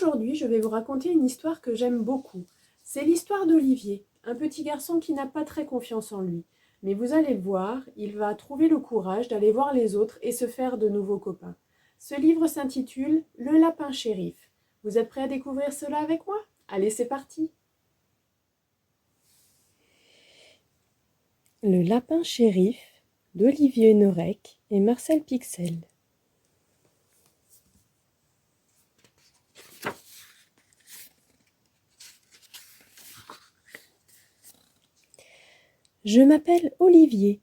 Aujourd'hui, je vais vous raconter une histoire que j'aime beaucoup. C'est l'histoire d'Olivier, un petit garçon qui n'a pas très confiance en lui. Mais vous allez le voir, il va trouver le courage d'aller voir les autres et se faire de nouveaux copains. Ce livre s'intitule Le lapin shérif. Vous êtes prêts à découvrir cela avec moi? Allez, c'est parti! Le lapin shérif d'Olivier Norek et Marcel Pixel. Je m'appelle Olivier.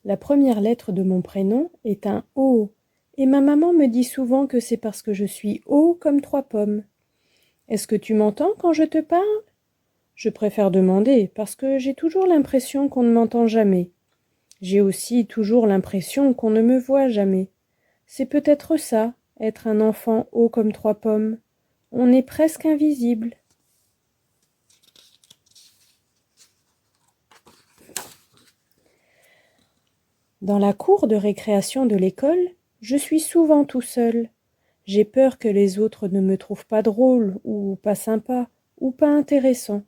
La première lettre de mon prénom est un O, et ma maman me dit souvent que c'est parce que je suis haut comme 3 pommes. Est-ce que tu m'entends quand je te parle? Je préfère demander parce que j'ai toujours l'impression qu'on ne m'entend jamais. J'ai aussi toujours l'impression qu'on ne me voit jamais. C'est peut-être ça, être un enfant haut comme 3 pommes. On est presque invisible. Dans la cour de récréation de l'école, je suis souvent tout seul. J'ai peur que les autres ne me trouvent pas drôle, ou pas sympa, ou pas intéressant.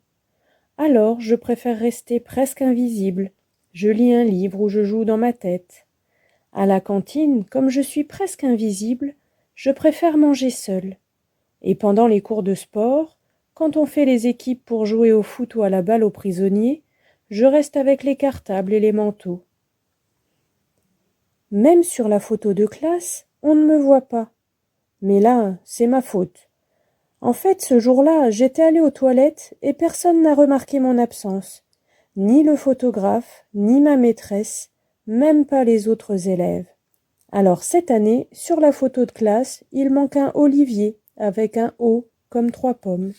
Alors je préfère rester presque invisible. Je lis un livre ou je joue dans ma tête. À la cantine, comme je suis presque invisible, je préfère manger seul. Et pendant les cours de sport, quand on fait les équipes pour jouer au foot ou à la balle aux prisonniers, je reste avec les cartables et les manteaux. Même sur la photo de classe, on ne me voit pas. Mais là, c'est ma faute. En fait, ce jour-là, j'étais allée aux toilettes et personne n'a remarqué mon absence. Ni le photographe, ni ma maîtresse, même pas les autres élèves. Alors cette année, sur la photo de classe, il manque un Olivier avec un O comme 3 pommes.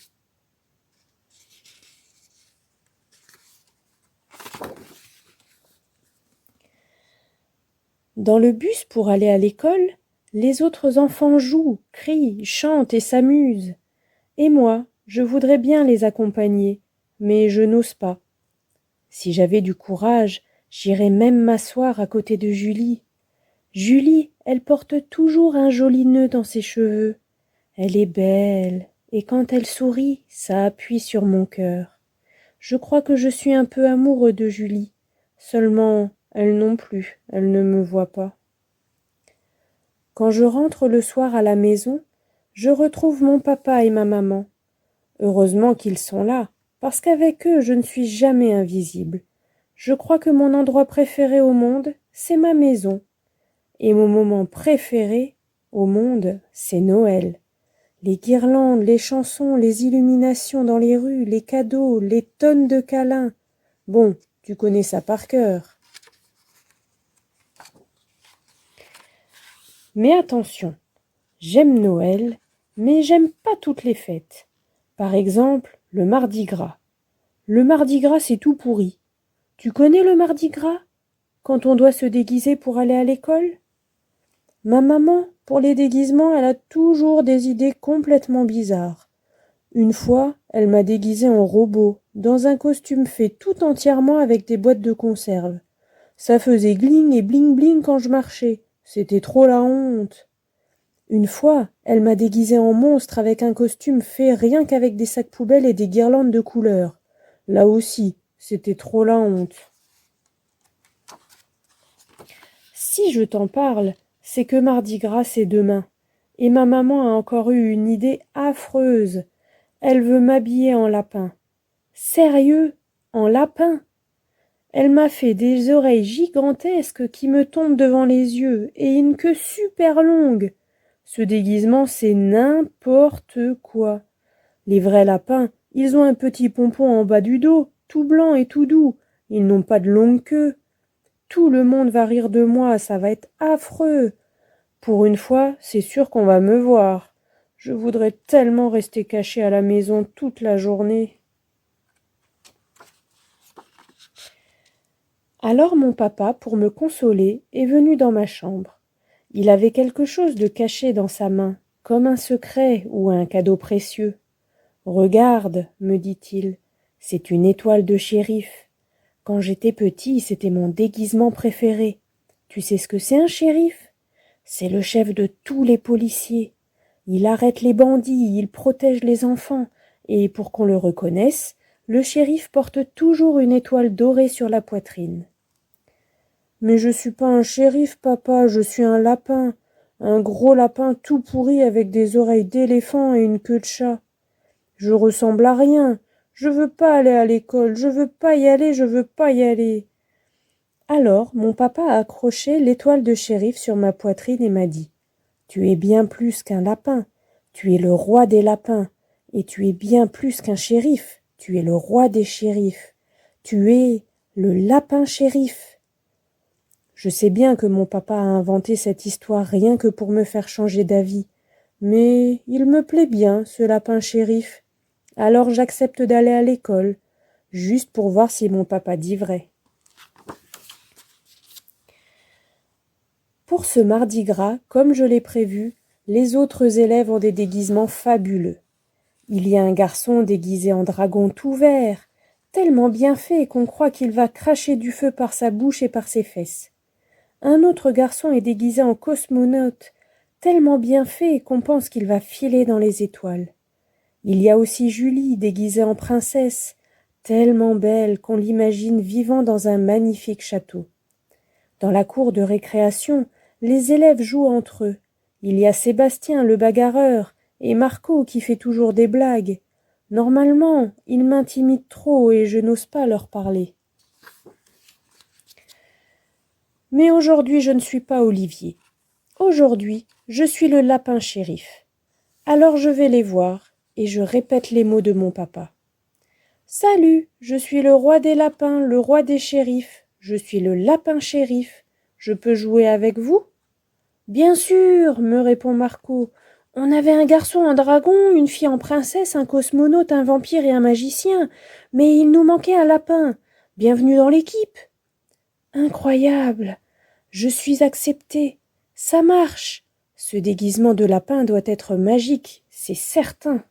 Dans le bus pour aller à l'école, les autres enfants jouent, crient, chantent et s'amusent. Et moi, je voudrais bien les accompagner, mais je n'ose pas. Si j'avais du courage, j'irais même m'asseoir à côté de Julie. Julie, elle porte toujours un joli nœud dans ses cheveux. Elle est belle, et quand elle sourit, ça appuie sur mon cœur. Je crois que je suis un peu amoureux de Julie. Seulement, elle non plus, elle ne me voit pas. Quand je rentre le soir à la maison, je retrouve mon papa et ma maman. Heureusement qu'ils sont là, parce qu'avec eux je ne suis jamais invisible. Je crois que mon endroit préféré au monde, c'est ma maison. Et mon moment préféré au monde, c'est Noël. Les guirlandes, les chansons, les illuminations dans les rues, les cadeaux, les tonnes de câlins. Bon, tu connais ça par cœur. Mais attention, j'aime Noël, mais j'aime pas toutes les fêtes. Par exemple, le Mardi Gras. Le Mardi Gras, c'est tout pourri. Tu connais le Mardi Gras? Quand on doit se déguiser pour aller à l'école? Ma maman, pour les déguisements, elle a toujours des idées complètement bizarres. Une fois, elle m'a déguisée en robot, dans un costume fait tout entièrement avec des boîtes de conserve. Ça faisait gling et bling bling quand je marchais. C'était trop la honte. Une fois, elle m'a déguisée en monstre avec un costume fait rien qu'avec des sacs poubelles et des guirlandes de couleurs. Là aussi, c'était trop la honte. Si je t'en parle, c'est que Mardi Gras, c'est demain. Et ma maman a encore eu une idée affreuse. Elle veut m'habiller en lapin. Sérieux? En lapin? Elle m'a fait des oreilles gigantesques qui me tombent devant les yeux et une queue super longue. Ce déguisement, c'est n'importe quoi. Les vrais lapins, ils ont un petit pompon en bas du dos, tout blanc et tout doux. Ils n'ont pas de longue queue. Tout le monde va rire de moi, ça va être affreux. Pour une fois, c'est sûr qu'on va me voir. Je voudrais tellement rester cachée à la maison toute la journée. Alors mon papa, pour me consoler, est venu dans ma chambre. Il avait quelque chose de caché dans sa main, comme un secret ou un cadeau précieux. Regarde, me dit-il, c'est une étoile de shérif. Quand j'étais petit, c'était mon déguisement préféré. Tu sais ce que c'est un shérif? C'est le chef de tous les policiers. Il arrête les bandits, il protège les enfants, et pour qu'on le reconnaisse, le shérif porte toujours une étoile dorée sur la poitrine. Mais je suis pas un shérif, papa, je suis un lapin. Un gros lapin tout pourri avec des oreilles d'éléphant et une queue de chat. Je ressemble à rien. Je veux pas aller à l'école, je veux pas y aller, je veux pas y aller. Alors mon papa a accroché l'étoile de shérif sur ma poitrine et m'a dit « Tu es bien plus qu'un lapin, tu es le roi des lapins, et tu es bien plus qu'un shérif, tu es le roi des shérifs, tu es le lapin shérif. » Je sais bien que mon papa a inventé cette histoire rien que pour me faire changer d'avis, mais il me plaît bien, ce lapin shérif. Alors j'accepte d'aller à l'école, juste pour voir si mon papa dit vrai. Pour ce mardi gras, comme je l'ai prévu, les autres élèves ont des déguisements fabuleux. Il y a un garçon déguisé en dragon tout vert, tellement bien fait qu'on croit qu'il va cracher du feu par sa bouche et par ses fesses. Un autre garçon est déguisé en cosmonaute, tellement bien fait qu'on pense qu'il va filer dans les étoiles. Il y a aussi Julie, déguisée en princesse, tellement belle qu'on l'imagine vivant dans un magnifique château. Dans la cour de récréation, les élèves jouent entre eux. Il y a Sébastien, le bagarreur, et Marco qui fait toujours des blagues. Normalement, ils m'intimident trop et je n'ose pas leur parler. Mais aujourd'hui, je ne suis pas Olivier. Aujourd'hui, je suis le lapin shérif. Alors je vais les voir et je répète les mots de mon papa. Salut, je suis le roi des lapins, le roi des shérifs. Je suis le lapin shérif. Je peux jouer avec vous? Bien sûr, me répond Marco. On avait un garçon en dragon, une fille en princesse, un cosmonaute, un vampire et un magicien, mais il nous manquait un lapin. Bienvenue dans l'équipe. Incroyable. Je suis acceptée. Ça marche. Ce déguisement de lapin doit être magique, c'est certain.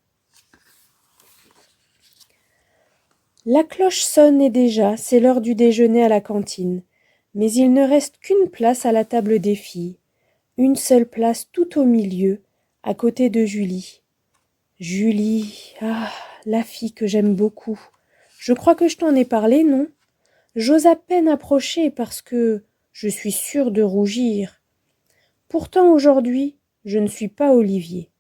La cloche sonne et déjà, c'est l'heure du déjeuner à la cantine. Mais il ne reste qu'une place à la table des filles. Une seule place tout au milieu, à côté de Julie. Julie, ah, la fille que j'aime beaucoup. Je crois que je t'en ai parlé, non? J'ose à peine approcher parce que je suis sûre de rougir. Pourtant aujourd'hui, je ne suis pas Olivier.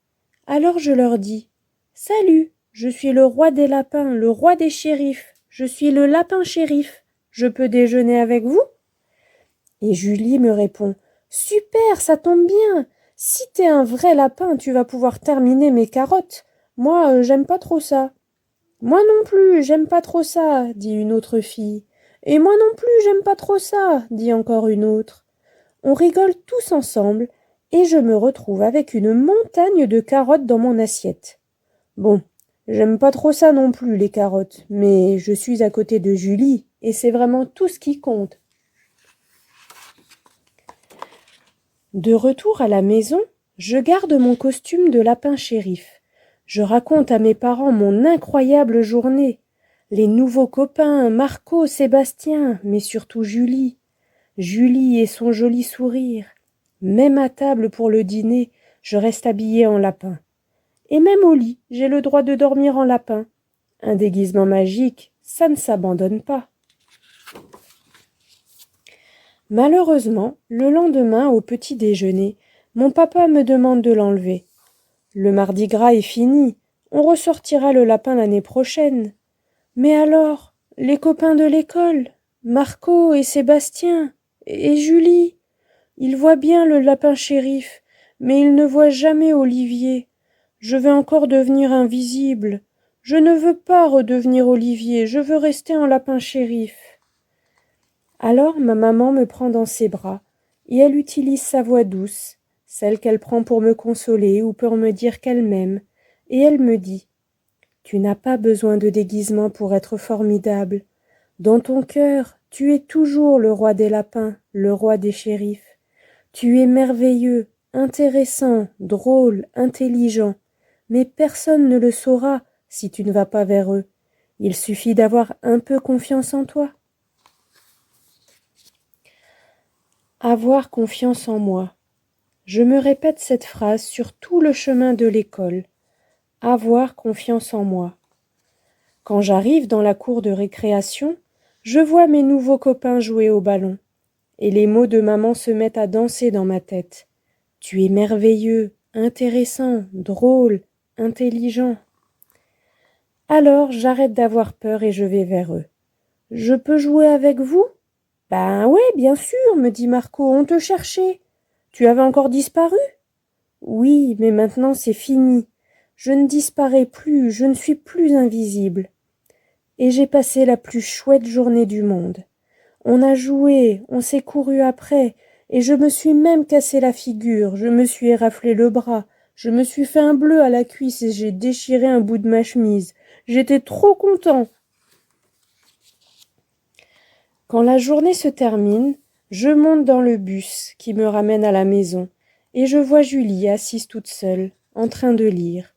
Alors je leur dis « Salut, je suis le roi des lapins, le roi des shérifs. Je suis le lapin shérif. Je peux déjeuner avec vous ?» Et Julie me répond « Super, ça tombe bien. Si t'es un vrai lapin, tu vas pouvoir terminer mes carottes. Moi, j'aime pas trop ça. »« Moi non plus, j'aime pas trop ça, » dit une autre fille. « Et moi non plus, j'aime pas trop ça, » dit encore une autre. On rigole tous ensemble, et je me retrouve avec une montagne de carottes dans mon assiette. Bon, j'aime pas trop ça non plus, les carottes, mais je suis à côté de Julie, et c'est vraiment tout ce qui compte. De retour à la maison, je garde mon costume de lapin shérif. Je raconte à mes parents mon incroyable journée. Les nouveaux copains, Marco, Sébastien, mais surtout Julie. Julie et son joli sourire. Même à table pour le dîner, je reste habillée en lapin. Et même au lit, j'ai le droit de dormir en lapin. Un déguisement magique, ça ne s'abandonne pas. Malheureusement, le lendemain, au petit déjeuner, mon papa me demande de l'enlever. Le mardi gras est fini, on ressortira le lapin l'année prochaine. Mais alors, les copains de l'école, Marco et Sébastien, et Julie, ils voient bien le lapin shérif, mais ils ne voient jamais Olivier. Je vais encore devenir invisible. Je ne veux pas redevenir Olivier, je veux rester en lapin shérif. Alors ma maman me prend dans ses bras, et elle utilise sa voix douce, celle qu'elle prend pour me consoler ou pour me dire qu'elle m'aime, et elle me dit « Tu n'as pas besoin de déguisement pour être formidable. Dans ton cœur, tu es toujours le roi des lapins, le roi des shérifs. Tu es merveilleux, intéressant, drôle, intelligent, mais personne ne le saura si tu ne vas pas vers eux. Il suffit d'avoir un peu confiance en toi. » Avoir confiance en moi. Je me répète cette phrase sur tout le chemin de l'école. Avoir confiance en moi. Quand j'arrive dans la cour de récréation, je vois mes nouveaux copains jouer au ballon. Et les mots de maman se mettent à danser dans ma tête. Tu es merveilleux, intéressant, drôle, intelligent. Alors j'arrête d'avoir peur et je vais vers eux. Je peux jouer avec vous? Ben ouais, bien sûr, me dit Marco, on te cherchait. Tu avais encore disparu? Oui, mais maintenant c'est fini. Je ne disparais plus, je ne suis plus invisible. Et j'ai passé la plus chouette journée du monde. On a joué, on s'est couru après, et je me suis même cassé la figure, je me suis éraflé le bras, je me suis fait un bleu à la cuisse et j'ai déchiré un bout de ma chemise. J'étais trop content. Quand la journée se termine, je monte dans le bus qui me ramène à la maison, et je vois Julie assise toute seule, en train de lire.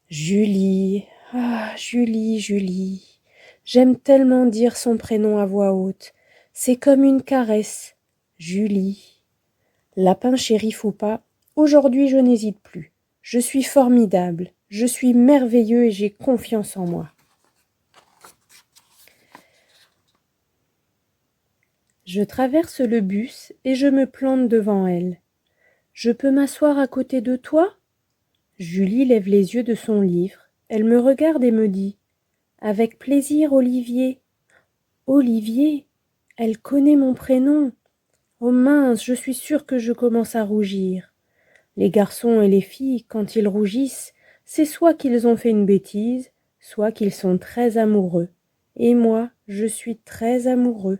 Julie, ah, Julie, Julie. J'aime tellement dire son prénom à voix haute. C'est comme une caresse. Julie. Lapin shérif ou pas, aujourd'hui je n'hésite plus. Je suis formidable, je suis merveilleux et j'ai confiance en moi. Je traverse le bus et je me plante devant elle. Je peux m'asseoir à côté de toi? Julie lève les yeux de son livre. Elle me regarde et me dit « Avec plaisir, Olivier. » Olivier, elle connaît mon prénom. Oh mince, je suis sûre que je commence à rougir. Les garçons et les filles, quand ils rougissent, c'est soit qu'ils ont fait une bêtise, soit qu'ils sont très amoureux. Et moi, je suis très amoureux.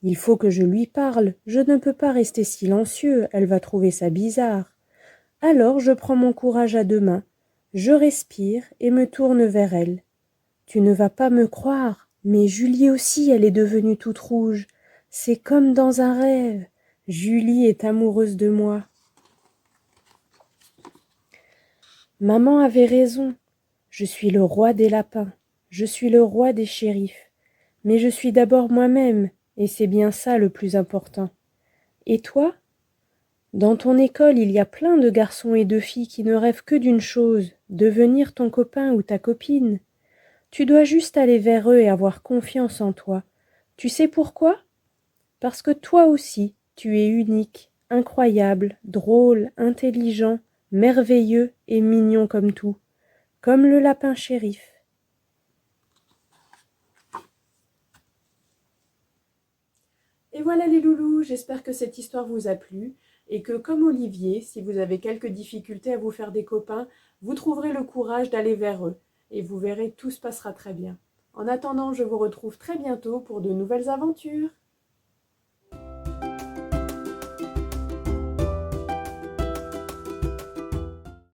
Il faut que je lui parle, je ne peux pas rester silencieux, elle va trouver ça bizarre. Alors je prends mon courage à deux mains, je respire et me tourne vers elle. Tu ne vas pas me croire, mais Julie aussi, elle est devenue toute rouge. C'est comme dans un rêve. Julie est amoureuse de moi. Maman avait raison. Je suis le roi des lapins. Je suis le roi des shérifs. Mais je suis d'abord moi-même, et c'est bien ça le plus important. Et toi? Dans ton école, il y a plein de garçons et de filles qui ne rêvent que d'une chose, devenir ton copain ou ta copine. Tu dois juste aller vers eux et avoir confiance en toi. Tu sais pourquoi? Parce que toi aussi, tu es unique, incroyable, drôle, intelligent, merveilleux et mignon comme tout, comme le lapin shérif. Et voilà les loulous, j'espère que cette histoire vous a plu et que comme Olivier, si vous avez quelques difficultés à vous faire des copains, vous trouverez le courage d'aller vers eux et vous verrez, tout se passera très bien. En attendant, je vous retrouve très bientôt pour de nouvelles aventures.